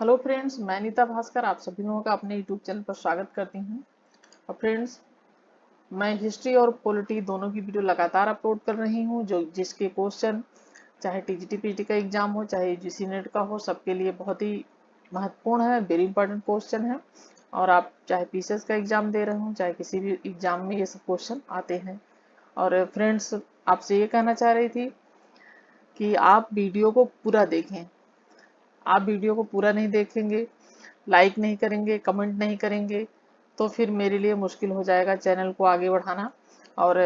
Hello friends, मैं नीता भास्कर आप सभी लोगों का अपने यूट्यूब चैनल पर स्वागत करती हूँ। और फ्रेंड्स, मैं हिस्ट्री और पॉलिटी दोनों की वीडियो लगातार अपलोड कर रही हूँ, जो जिसके क्वेश्चन चाहे टीजीटी पीटी का एग्जाम हो चाहे यूजीसी नेट का हो, सबके लिए बहुत ही महत्वपूर्ण है, वेरी इंपॉर्टेंट क्वेश्चन है। और आप चाहे पीसीएस का एग्जाम दे रहे हो चाहे किसी भी एग्जाम में ये सब क्वेश्चन आते हैं। और फ्रेंड्स, आपसे ये कहना चाह रही थी कि आप वीडियो को पूरा देखें। आप वीडियो को पूरा नहीं देखेंगे, लाइक नहीं करेंगे, कमेंट नहीं करेंगे, तो फिर मेरे लिए मुश्किल हो जाएगा चैनल को आगे बढ़ाना। और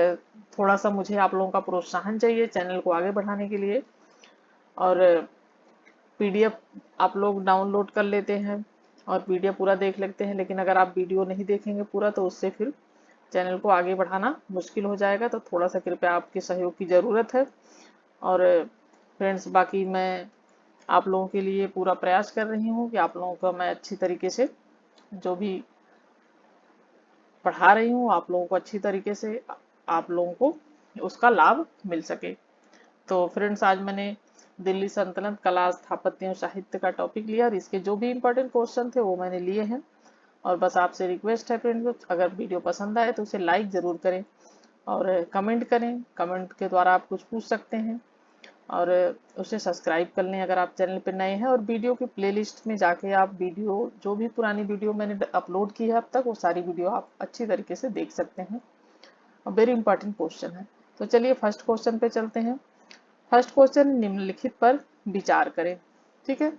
थोड़ा सा मुझे आप लोगों का प्रोत्साहन चाहिए चैनल को आगे बढ़ाने के लिए। और पीडीएफ आप लोग डाउनलोड कर लेते हैं और पीडीएफ पूरा देख लेते हैं, लेकिन अगर आप वीडियो नहीं देखेंगे पूरा तो उससे फिर चैनल को आगे बढ़ाना मुश्किल हो जाएगा। तो थोड़ा सा कृपया आपके सहयोग की ज़रूरत है। और फ्रेंड्स, बाकी मैं आप लोगों के लिए पूरा प्रयास कर रही हूँ कि आप लोगों को मैं अच्छी तरीके से जो भी पढ़ा रही हूँ आप लोगों को अच्छी तरीके से आप लोगों को उसका लाभ मिल सके। तो फ्रेंड्स, आज मैंने दिल्ली सल्तनत कला स्थापत्य और साहित्य का टॉपिक लिया और इसके जो भी इंपॉर्टेंट क्वेश्चन थे वो मैंने लिए हैं। और बस आपसे रिक्वेस्ट है फ्रेंड्स, अगर वीडियो पसंद आए तो उसे लाइक ज़रूर करें और कमेंट करें। कमेंट के द्वारा आप कुछ पूछ सकते हैं और उसे सब्सक्राइब कर लें अगर आप चैनल पर नए हैं। और वीडियो की प्लेलिस्ट में जाके आप वीडियो जो भी पुरानी वीडियो मैंने अपलोड की है अब तक, वो सारी वीडियो आप अच्छी तरीके से देख सकते हैं। वेरी इंपॉर्टेंट क्वेश्चन है। तो चलिए फर्स्ट क्वेश्चन पे चलते हैं। फर्स्ट क्वेश्चन, निम्नलिखित पर विचार करें। ठीक है,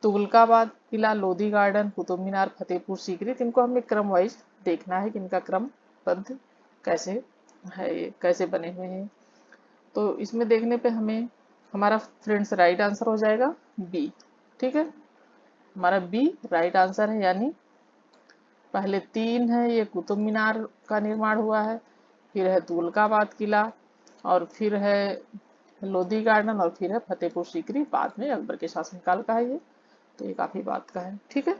तुगलकाबाद किला, लोधी गार्डन, कुतुब मीनार, फतेहपुर सीकरी, इनको हमें क्रम वाइज देखना है कि इनका क्रमबद्ध कैसे है, ये कैसे बने हुए हैं। तो इसमें देखने पे हमें हमारा फ्रेंड्स राइट आंसर हो जाएगा बी। ठीक है, हमारा बी राइट आंसर है, यानी पहले 3 है ये कुतुब मीनार का निर्माण हुआ है, फिर है तुगलकाबाद किला, और फिर है लोधी गार्डन, और फिर है फतेहपुर सीकरी, बाद में अकबर के शासनकाल का है ये। तो ये काफी बात का है। ठीक है,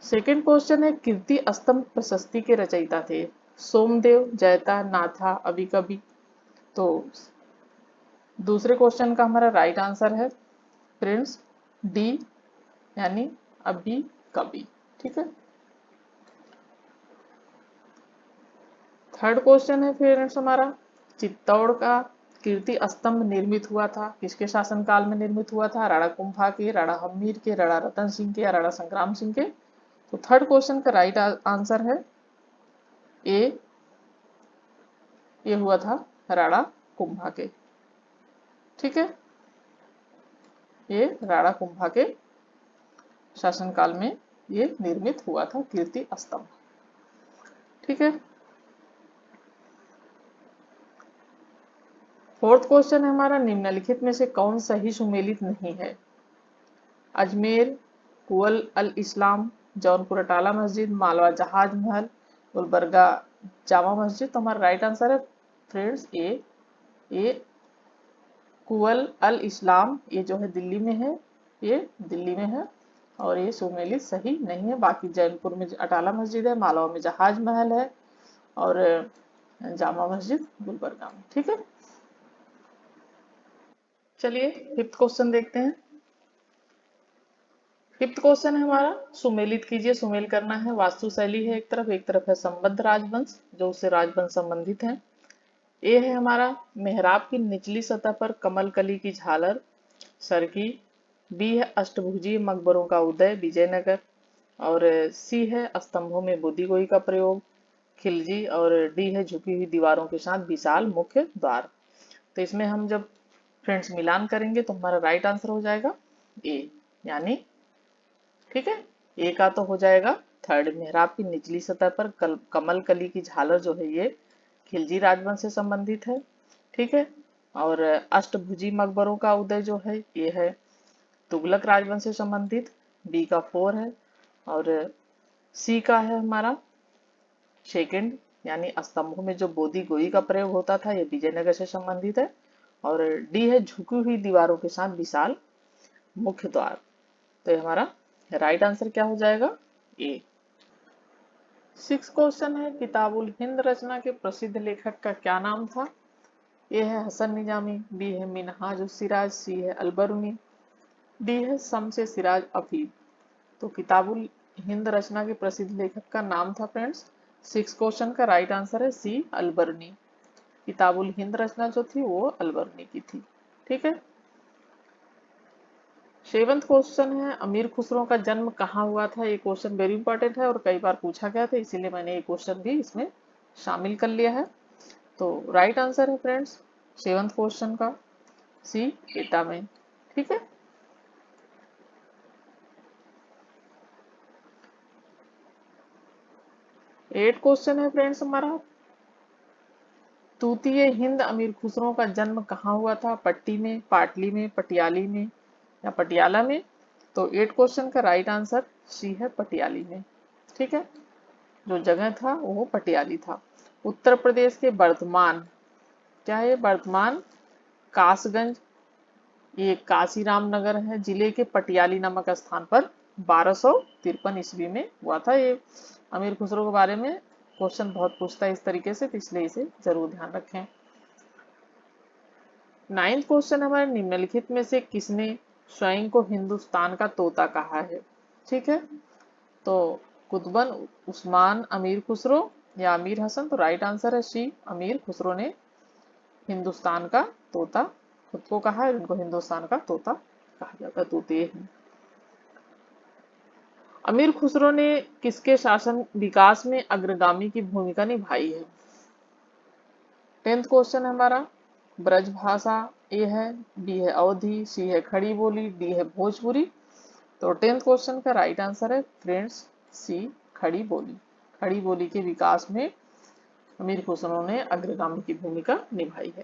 सेकेंड क्वेश्चन है, कीर्ति स्तंभ प्रशस्ति के रचयिता थे सोमदेव, जयता, नाथा, अभिकवि। तो दूसरे क्वेश्चन का हमारा राइट आंसर है फ्रेंड्स डी, यानी अभी कभी। ठीक है, थर्ड क्वेश्चन है फ्रेंड्स हमारा, चित्तौड़ का कीर्ति स्तंभ निर्मित हुआ था, किसके शासनकाल में निर्मित हुआ था? राणा कुंभा के, राणा हम्मीर के, राणा रतन सिंह के या राणा संग्राम सिंह के? तो थर्ड क्वेश्चन का राइट आंसर है ए, ये हुआ था राणा कुंभा के। ठीक है, ये राणा कुंभा के शासनकाल में ये निर्मित हुआ था कीर्ति स्तंभ। ठीक है, फोर्थ क्वेश्चन है हमारा, निम्नलिखित में से कौन सही सुमेलित नहीं है? अजमेर, कुअल अल इस्लाम, जौनपुर अटाला मस्जिद, मालवा जहाज महल, गुलबर्गा जामा मस्जिद। तो हमारा राइट आंसर है फ्रेंड्स ए कुअल अल इस्लाम, ये जो है दिल्ली में है, ये दिल्ली में है और ये सुमेलित सही नहीं है। बाकी जौनपुर में अटाला मस्जिद है, मालवा में जहाज महल है और जामा मस्जिद गुलबर्गा में। ठीक है, चलिए फिफ्थ क्वेश्चन देखते हैं। फिफ्थ क्वेश्चन है हमारा, सुमेलित कीजिए। सुमेल करना है, वास्तु शैली है एक तरफ है संबद्ध राजवंश जो उससे राजवंश संबंधित है। ये है हमारा मेहराब की निचली सतह पर कमल कली की झालर सर की। बी है अष्टभुजीय मकबरों का उदय विजयनगर। और सी है स्तंभों में बुद्धि गोई का प्रयोग खिलजी। और डी है झुकी हुई दीवारों के साथ विशाल मुख्य द्वार। तो इसमें हम जब फ्रेंड्स मिलान करेंगे तो हमारा राइट आंसर हो जाएगा ए, यानी ठीक है, ए का तो हो जाएगा थर्ड, मेहराब की निचली सतह पर कमल कली की झालर जो है ये खिलजी राजवंश से संबंधित है। ठीक है, और अष्टभुजी मकबरों का उदय जो है ये है तुगलक राजवंश से संबंधित, बी का 4 है। और सी का है हमारा सेकंड, यानी स्तंभों में जो बोधी गोई का प्रयोग होता था ये विजयनगर से संबंधित है। और डी है झुकी हुई दीवारों के साथ विशाल मुख्य द्वार। तो ये हमारा राइट आंसर क्या हो जाएगा? ए। सिक्स क्वेश्चन है, किताबुल हिंद रचना के प्रसिद्ध लेखक का क्या नाम था? ए है हसन निजामी, बी है मिनहाज उस सिराज, सी है अलबरूनी, डी है शम्स सिराज अफीफ। तो किताबुल हिंद रचना के प्रसिद्ध लेखक का नाम था फ्रेंड्स। 6 क्वेश्चन का राइट आंसर है सी अलबर्नी। किताबुल हिंद रचना जो थी वो अलबर्नी की थी। ठीक है। 7th क्वेश्चन है अमीर खुसरो का जन्म कहाँ हुआ था। ये क्वेश्चन वेरी इंपॉर्टेंट है और कई बार पूछा गया था, इसीलिए मैंने ये क्वेश्चन भी इसमें शामिल कर लिया है। तो राइट आंसर है फ्रेंड्स 7th क्वेश्चन का सी एटा में। ठीक है। 8 क्वेश्चन है फ्रेंड्स हमारा, तूतीय हिंद अमीर खुसरो का जन्म कहाँ हुआ था। पट्टी में, पाटली में, पटियाली में या पटियाला में। तो 8 क्वेश्चन का राइट आंसर सी है पटियाली में। ठीक है। जो जगह था वो पटियाली था। उत्तर प्रदेश के वर्धमान, क्या है वर्धमान कासगंज, ये काशीराम नगर है, जिले के पटियाली नामक स्थान पर 1253 ईस्वी में हुआ था। ये अमीर खुसरो के बारे में क्वेश्चन बहुत पूछता है इस तरीके से, तो इसलिए इसे जरूर ध्यान रखें। 9th क्वेश्चन हमारे निम्नलिखित में से किसने स्वयं को हिंदुस्तान का तोता कहा है। ठीक है। तो कुतुबन उस्मान अमीर खुसरो या अमीर हसन। तो राइट आंसर है सी अमीर खुसरो ने हिंदुस्तान का तोता खुद को कहा है। इनको हिंदुस्तान का तोता कहा जाता है, तोते हैं। अमीर खुसरो ने किसके शासन विकास में अग्रगामी की भूमिका निभाई है। 10th क्वेश्चन है हमारा ब्रजभाषा, ए है, बी है अवधी, सी है खड़ी बोली, डी है भोजपुरी। तो 10th क्वेश्चन का राइट आंसर है फ्रेंड्स सी खड़ी बोली। खड़ी बोली के विकास में अमीर खुसरो ने अग्रगामी की भूमिका निभाई है।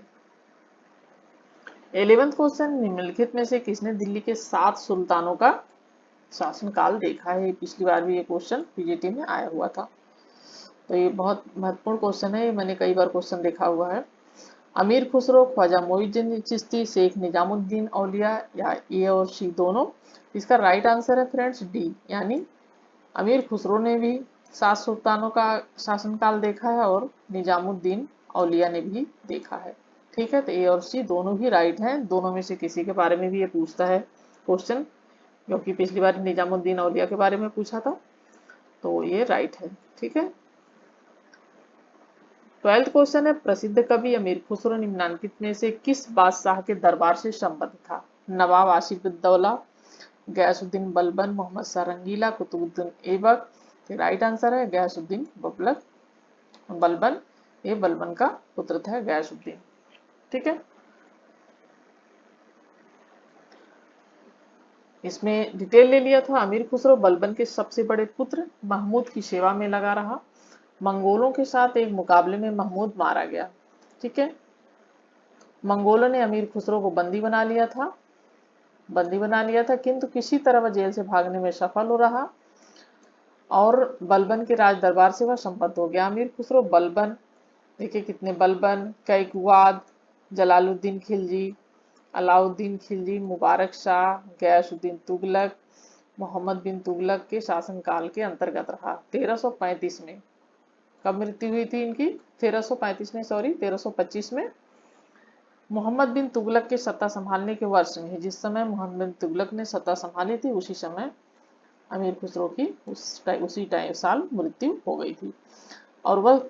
11th क्वेश्चन निम्नलिखित में से किसने दिल्ली के 7 सुल्तानों का शासनकाल देखा है। पिछली बार भी ये क्वेश्चन पीजीटी में आया हुआ था, तो ये बहुत महत्वपूर्ण क्वेश्चन है, मैंने कई बार क्वेश्चन देखा हुआ है। अमीर खुसरो, ख्वाजा मोइनुद्दीन चिश्ती, शेख निजामुद्दीन औलिया या ए और सी दोनों। इसका राइट आंसर है फ्रेंड्स डी, यानी अमीर खुसरो ने भी 7 सुल्तानों का शासनकाल देखा है और निजामुद्दीन औलिया ने भी देखा है। ठीक है। तो ए और सी दोनों ही राइट हैं। दोनों में से किसी के बारे में भी ये पूछता है क्वेश्चन, क्योंकि पिछली बार निजामुद्दीन औलिया के बारे में पूछा था, तो ये राइट है। ठीक है। 12th क्वेश्चन है प्रसिद्ध कवि अमीर खुसरो निम्नलिखित में से किस बादशाह के दरबार से संबद्ध था। नवाब आसिफुद्दौला, गयासुद्दीन बलबन, मोहम्मद शाह रंगीला, कुतुबुद्दीन ऐबक। राइट आंसर है गयासुद्दीन बलबन। ये बलबन का पुत्र था गयासुद्दीन। ठीक है। इसमें डिटेल ले लिया था। अमीर खुसरो बलबन के सबसे बड़े पुत्र महमूद की सेवा में लगा रहा। मंगोलों के साथ एक मुकाबले में महमूद मारा गया। ठीक है। मंगोलों ने अमीर खुसरो को बंदी बना लिया था, किंतु किसी तरह वह जेल से भागने में सफल हो रहा और बलबन के राज दरबार से वह संबद्ध हो गया। अमीर खुसरो बलबन, देखिए कितने बलबन, कैकवाद, जलालुद्दीन खिलजी, अलाउद्दीन खिलजी, मुबारक शाह, गयासुद्दीन तुगलक, मोहम्मद बिन तुगलक के शासनकाल के अंतर्गत रहा। 1335 में कब मृत्यु हुई थी इनकी। 1335 में, सॉरी 1325 में। मोहम्मद बिन तुगलक के सत्ता संभालने के वर्ष में, जिस समय मोहम्मद बिन तुगलक ने सत्ता संभाली थी उसी समय अमीर खुसरो की उसी टाइम साल मृत्यु हो गई थी। और वह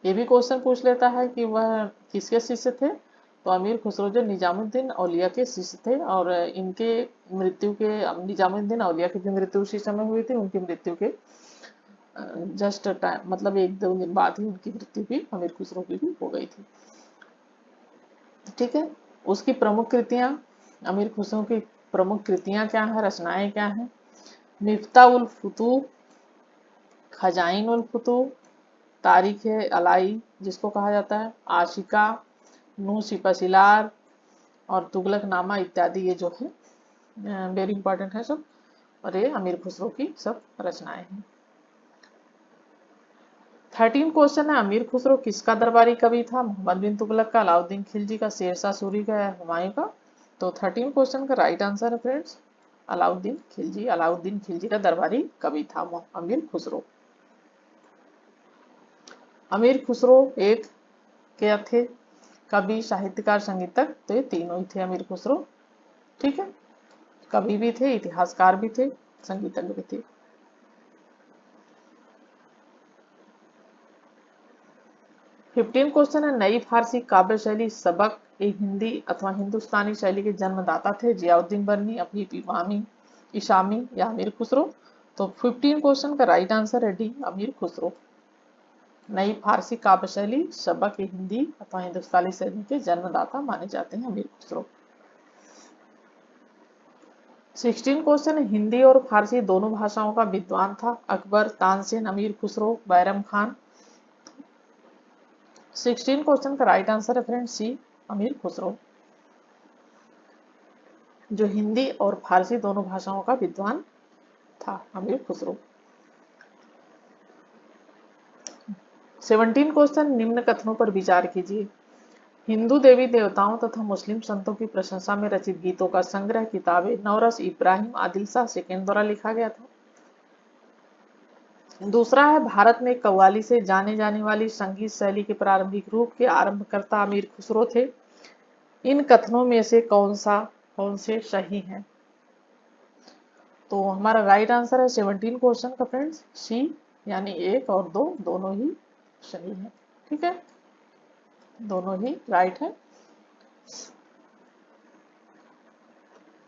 ये भी क्वेश्चन पूछ लेता है कि वह किसके शिष्य थे। तो अमीर खुसरो जो निजामुद्दीन औलिया के शिष्य थे और इनके मृत्यु के, निजामुद्दीन औलिया की भी मृत्यु उसी समय हुई थी। उनकी मृत्यु के जस्ट टाइम, मतलब 1-2 दिन बाद ही उनकी मृत्यु भी अमीर खुसरो की भी हो गई थी। ठीक है। उसकी प्रमुख कृतियां, अमीर खुसरो की प्रमुख कृतियां क्या है, रचनाएं क्या है। मिफ्ता उल फुतूह, खजाइन उल फुतूह, तारीख अलाई जिसको कहा जाता है, आशिका, नू सिपसिलार और तुगलक नामा इत्यादि, ये जो है वेरी इंपॉर्टेंट है सब, और ये अमीर खुसरो की सब रचनाएं हैं। 13 क्वेश्चन है अमीर खुसरो किसका दरबारी कवि था। मोहम्मद बिन तुगलक का, अलाउद्दीन खिलजी का, शेरशाह सूरी का या हुमायूं का। तो 13 क्वेश्चन का राइट आंसर है फ्रेंड्स अलाउद्दीन खिलजी। अलाउद्दीन खिलजी का दरबारी कवि था अमीर खुसरो। अमीर खुसरो एक क्या थे, कवि, साहित्यकार, संगीतक। तो ये तीनों ही थे अमीर खुसरो। ठीक है। कवि भी थे, इतिहासकार भी थे, संगीतज्ञ भी थे। 15 क्वेश्चन है, नई फारसी काव्य शैली सबक ए हिंदी अथवा हिंदुस्तानी शैली के जन्मदाता थे जियाउद्दीन बर्नी, अभी इमामी, इशामी या अमीर खुसरो। तो 15 क्वेश्चन का राइट आंसर है डी, अमीर खुसरो। नई फारसी काव्य शैली सबक ए हिंदी अथवा हिंदुस्तानी शैली के जन्मदाता माने जाते हैं अमीर खुसरो। 16 क्वेश्चन, हिंदी और फारसी दोनों भाषाओं का विद्वान था अकबर, तानसेन, अमीर खुसरो, बैरम खान। 16 क्वेश्चन का राइट आंसर है फ्रेंड सी, अमीर खुसरो, जो हिंदी और फारसी दोनों भाषाओं का विद्वान था, अमीर खुसरो। 17 क्वेश्चन, निम्न कथनों पर विचार कीजिए। हिंदू देवी देवताओं तथा मुस्लिम संतों की प्रशंसा में रचित गीतों का संग्रह किताब नवरस इब्राहिम आदिल शाह सेकंड द्वारा लिखा गया था। दूसरा है, भारत में कव्वाली से जाने जाने वाली संगीत शैली के प्रारंभिक रूप के आरंभकर्ता अमीर खुसरो थे। इन कथनों में से कौन से सही हैं? तो हमारा राइट आंसर है 17 क्वेश्चन का फ्रेंड्स सी, यानी 1 और 2 दोनों ही सही है। ठीक है, दोनों ही राइट है।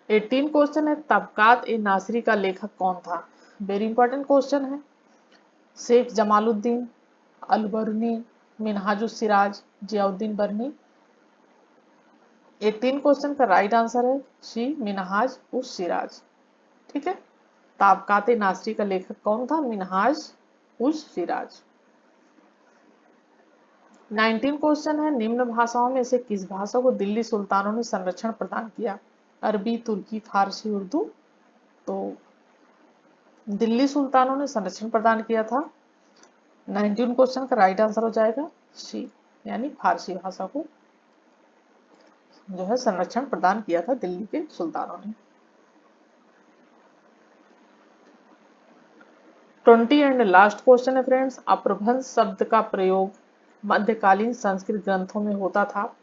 18 क्वेश्चन है, तबकात ए नासरी का लेखक कौन था? वेरी इंपॉर्टेंट क्वेश्चन है। शेख जमालुद्दीन, अलबर्नी, मिनहाजुस सिराज, जियाउद्दीन बर्नी। 18 क्वेश्चन का राइट आंसर है सी, मिनहाज उस सिराज। ठीक है, ताबकात नासरी का लेखक कौन था? मिनहाज उस सिराज। 19 क्वेश्चन है, निम्न भाषाओं में से किस भाषा को दिल्ली सुल्तानों ने संरक्षण प्रदान किया? अरबी, तुर्की, फारसी, उर्दू। तो दिल्ली सुल्तानों ने संरक्षण प्रदान किया था। 19 क्वेश्चन का राइट आंसर हो जाएगा सी, यानी फारसी भाषा को जो है संरक्षण प्रदान किया था दिल्ली के सुल्तानों ने। 20 एंड लास्ट क्वेश्चन है फ्रेंड्स, अप्रभंश शब्द का प्रयोग मध्यकालीन संस्कृत ग्रंथों में होता था।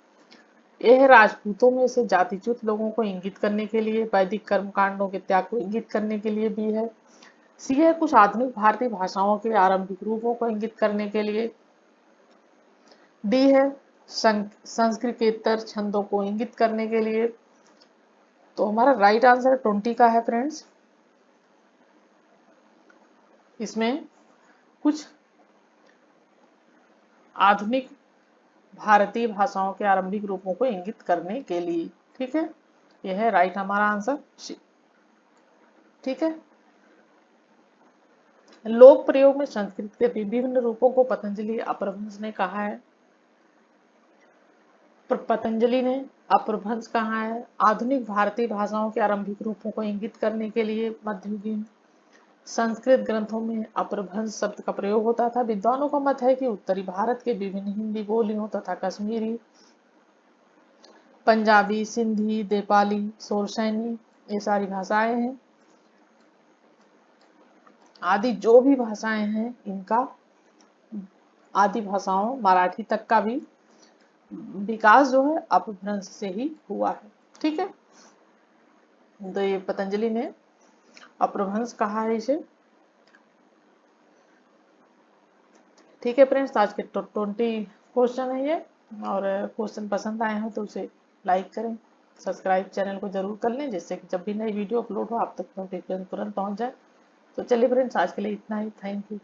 यह राजपूतों में से जातिच्युत लोगों को इंगित करने के लिए, वैदिक कर्मकांडों के त्याग को इंगित करने के लिए भी है। सी है, कुछ आधुनिक भारतीय भाषाओं के आरंभिक रूपों को इंगित करने के लिए। डी है, संस्कृतेतर छंदों को इंगित करने के लिए। तो हमारा राइट आंसर 20 का है फ्रेंड्स। इसमें कुछ आधुनिक भारतीय भाषाओं के आरंभिक रूपों को इंगित करने के लिए। ठीक है, यह है राइट हमारा आंसर। ठीक है, लोक प्रयोग में संस्कृत के विभिन्न रूपों को पतंजलि अपभ्रंश ने कहा है। पतंजलि ने अपभ्रंश कहा है। आधुनिक भारतीय भाषाओं के आरंभिक रूपों को इंगित करने के लिए मध्ययुगीन संस्कृत ग्रंथों में अपभ्रंश शब्द का प्रयोग होता था। विद्वानों का मत है कि उत्तरी भारत के विभिन्न हिंदी बोलियों तथा कश्मीरी, पंजाबी, सिंधी, नेपाली, सोरसैनी, ये सारी भाषाएं हैं। आदि जो भी भाषाएं हैं, इनका आदि भाषाओं मराठी तक का भी विकास जो है अपभ्रंश से ही हुआ है। ठीक है, तो ये पतंजलि ने अपभ्रंश कहा है इसे। ठीक है फ्रेंड्स, आज के 20 क्वेश्चन है ये, और क्वेश्चन पसंद आए हो तो उसे लाइक करें, सब्सक्राइब चैनल को जरूर कर लें, जिससे कि जब भी नई वीडियो अपलोड हो आप तक नोटिफिकेशन तुरंत पहुंच जाए। तो चलिए फ्रेंड्स, आज के लिए इतना ही। Thank you.